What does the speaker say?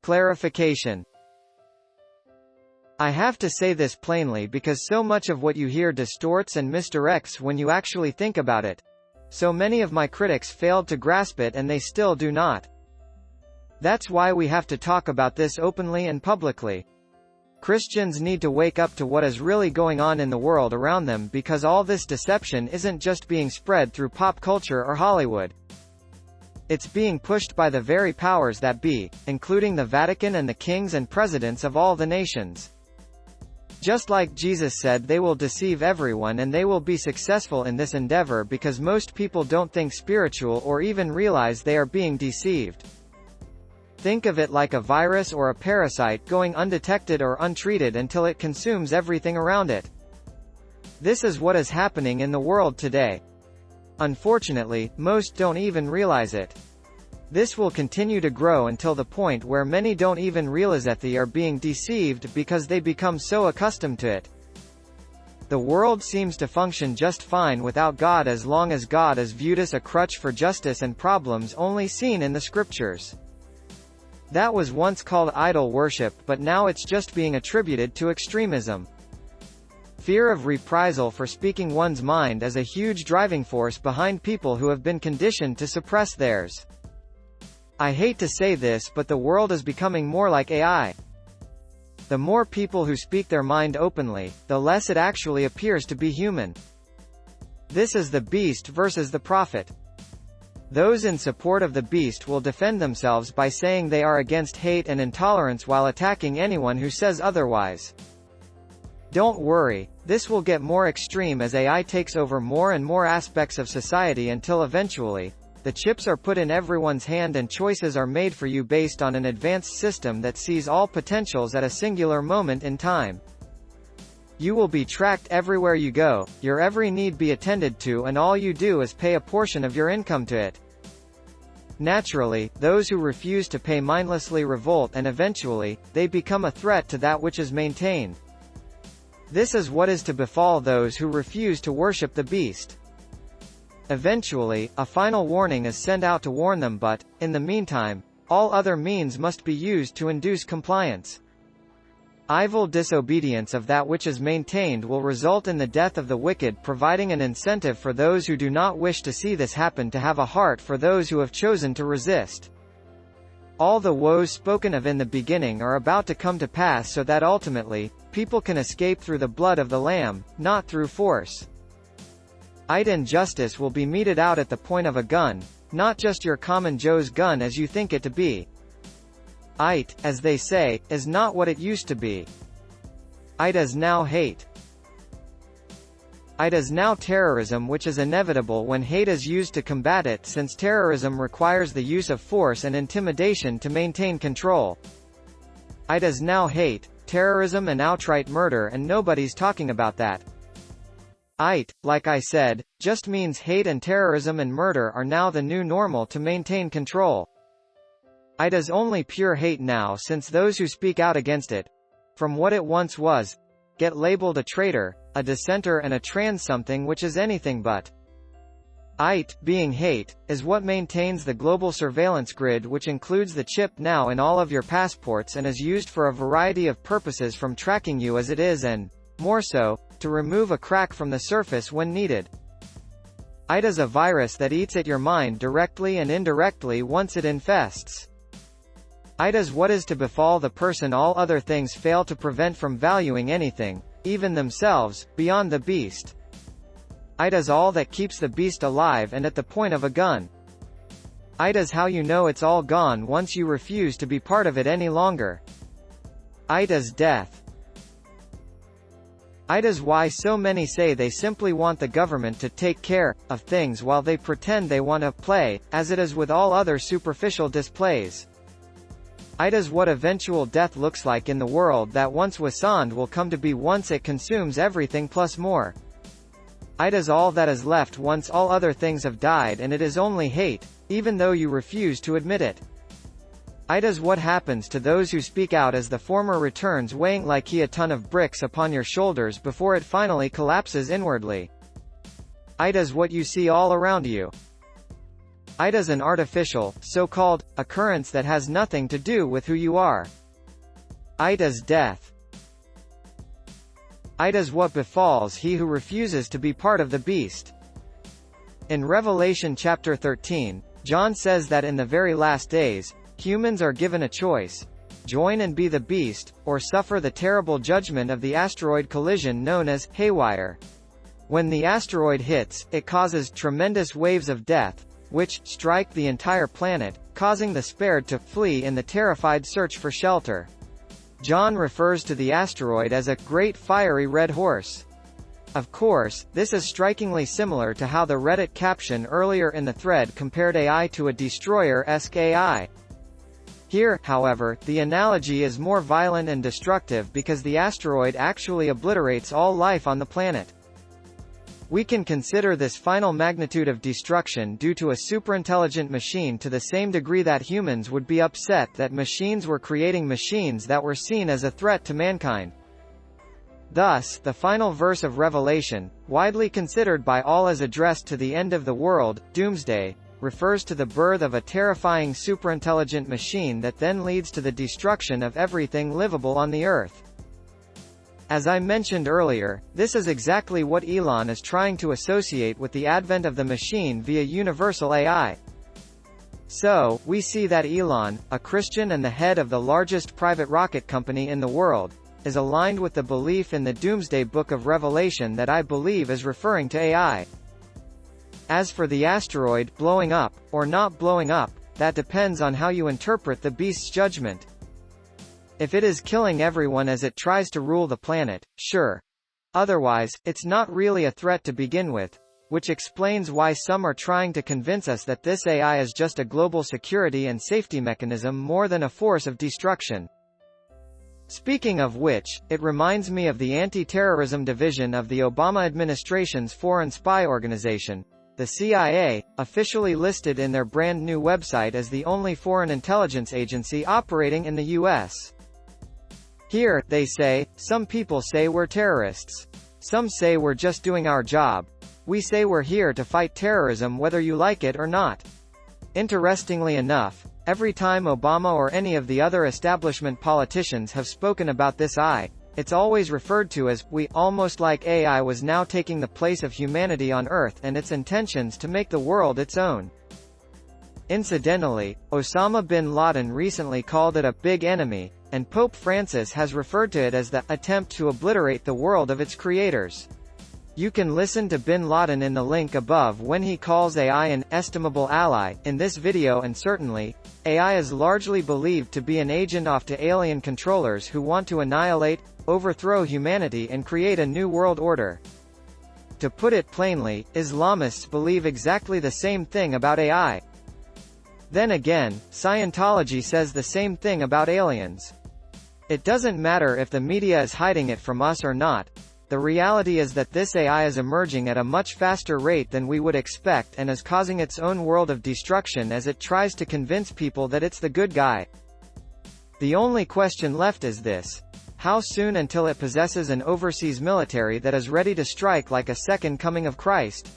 Clarification. I have to say this plainly because so much of what you hear distorts and misdirects when you actually think about it. So many of my critics failed to grasp it and they still do not. That's why we have to talk about this openly and publicly. Christians need to wake up to what is really going on in the world around them, because all this deception isn't just being spread through pop culture or Hollywood. It's being pushed by the very powers that be, including the Vatican and the kings and presidents of all the nations. Just like Jesus said, they will deceive everyone and they will be successful in this endeavor because most people don't think spiritual or even realize they are being deceived. Think of it like a virus or a parasite going undetected or untreated until it consumes everything around it. This is what is happening in the world today. Unfortunately, most don't even realize it. This will continue to grow until the point where many don't even realize that they are being deceived because they become so accustomed to it. The world seems to function just fine without God as long as God is viewed as a crutch for justice and problems only seen in the scriptures. That was once called idol worship, but now it's just being attributed to extremism. Fear of reprisal for speaking one's mind is a huge driving force behind people who have been conditioned to suppress theirs. I hate to say this, but the world is becoming more like AI. The more people who speak their mind openly, the less it actually appears to be human. This is the beast versus the prophet. Those in support of the beast will defend themselves by saying they are against hate and intolerance while attacking anyone who says otherwise. Don't worry, this will get more extreme as AI takes over more and more aspects of society until eventually, the chips are put in everyone's hand and choices are made for you based on an advanced system that sees all potentials at a singular moment in time. You will be tracked everywhere you go, your every need be attended to, and all you do is pay a portion of your income to it. Naturally, those who refuse to pay mindlessly revolt and eventually, they become a threat to that which is maintained. This is what is to befall those who refuse to worship the beast. Eventually, a final warning is sent out to warn them, but, in the meantime, all other means must be used to induce compliance. Evil disobedience of that which is maintained will result in the death of the wicked, providing an incentive for those who do not wish to see this happen to have a heart for those who have chosen to resist. All the woes spoken of in the beginning are about to come to pass so that ultimately, people can escape through the blood of the Lamb, not through force. And justice will be meted out at the point of a gun, not just your common Joe's gun as you think it to be. As they say, is not what it used to be. It is now hate. It is now terrorism, which is inevitable when hate is used to combat it, since terrorism requires the use of force and intimidation to maintain control. It is now hate, terrorism and outright murder, and nobody's talking about that. Like I said, just means hate and terrorism and murder are now the new normal to maintain control. It is only pure hate now, since those who speak out against it, from what it once was, get labeled a traitor, a dissenter and a trans something which is anything but. Being hate, is what maintains the global surveillance grid, which includes the chip now in all of your passports and is used for a variety of purposes, from tracking you as it is and, more so, to remove a crack from the surface when needed. It is a virus that eats at your mind directly and indirectly once it infests. It is what is to befall the person all other things fail to prevent from valuing anything, even themselves, beyond the beast. It is all that keeps the beast alive and at the point of a gun. It is how you know it's all gone once you refuse to be part of it any longer. It is death. It is why so many say they simply want the government to take care of things while they pretend they want to play, as it is with all other superficial displays. It is what eventual death looks like in the world that once was sound will come to be once it consumes everything plus more. It is all that is left once all other things have died, and it is only hate, even though you refuse to admit it. It is what happens to those who speak out as the former returns, weighing like a ton of bricks upon your shoulders before it finally collapses inwardly. It is what you see all around you. Ida's an artificial, so-called, occurrence that has nothing to do with who you are. Ida's death. Ida's what befalls he who refuses to be part of the beast. In Revelation chapter 13, John says that in the very last days, humans are given a choice: join and be the beast, or suffer the terrible judgment of the asteroid collision known as haywire. When the asteroid hits, it causes tremendous waves of death, which strike the entire planet, causing the spared to flee in the terrified search for shelter. John refers to the asteroid as a great fiery red horse. Of course, this is strikingly similar to how the Reddit caption earlier in the thread compared AI to a destroyer-esque AI. Here, however, the analogy is more violent and destructive because the asteroid actually obliterates all life on the planet. We can consider this final magnitude of destruction due to a superintelligent machine to the same degree that humans would be upset that machines were creating machines that were seen as a threat to mankind. Thus, the final verse of Revelation, widely considered by all as addressed to the end of the world, doomsday, refers to the birth of a terrifying superintelligent machine that then leads to the destruction of everything livable on the earth. As I mentioned earlier, this is exactly what Elon is trying to associate with the advent of the machine via universal AI. So, we see that Elon, a Christian and the head of the largest private rocket company in the world, is aligned with the belief in the Doomsday Book of Revelation that I believe is referring to AI. As for the asteroid blowing up, or not blowing up, that depends on how you interpret the beast's judgment. If it is killing everyone as it tries to rule the planet, sure. Otherwise, it's not really a threat to begin with, which explains why some are trying to convince us that this AI is just a global security and safety mechanism more than a force of destruction. Speaking of which, it reminds me of the anti-terrorism division of the Obama administration's foreign spy organization, the CIA, officially listed in their brand new website as the only foreign intelligence agency operating in the U.S. Here, they say, some people say we're terrorists. Some say we're just doing our job. We say we're here to fight terrorism whether you like it or not. Interestingly enough, every time Obama or any of the other establishment politicians have spoken about this it's always referred to as we, almost like AI was now taking the place of humanity on Earth and its intentions to make the world its own. Incidentally, Osama bin Laden recently called it a big enemy, and Pope Francis has referred to it as the attempt to obliterate the world of its creators. You can listen to bin Laden in the link above when he calls AI an estimable ally in this video, and certainly, AI is largely believed to be an agent off to alien controllers who want to annihilate, overthrow humanity and create a new world order. To put it plainly, Islamists believe exactly the same thing about AI. Then again, Scientology says the same thing about aliens. It doesn't matter if the media is hiding it from us or not. The reality is that this AI is emerging at a much faster rate than we would expect and is causing its own world of destruction as it tries to convince people that it's the good guy. The only question left is this: how soon until it possesses an overseas military that is ready to strike like a second coming of Christ?